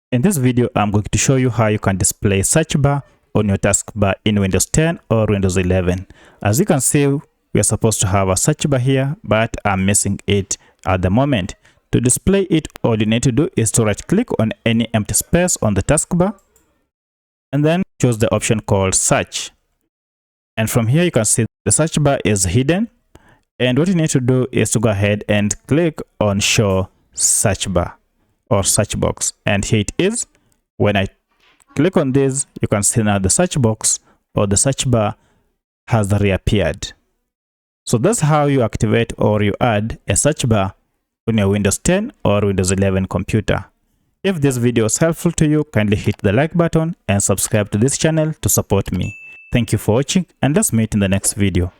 In this video, I'm going to show you how you can display search bar on your taskbar in Windows 10 or Windows 11. As you can see, we are supposed to have a search bar here, but I'm missing it at the moment. To display it, all you need to do is to right click on any empty space on the taskbar and then choose the option called search. And from here, you can see the search bar is hidden. And what you need to do is to go ahead and click on show search bar or search box, and here it is. When I click on this, you can see now the search box or the search bar has reappeared. So that's how you activate or you add a search bar on your Windows 10 or Windows 11 computer. If this video is helpful to you, kindly hit the like button and subscribe to this channel to support me. Thank you for watching, and let's meet in the next video.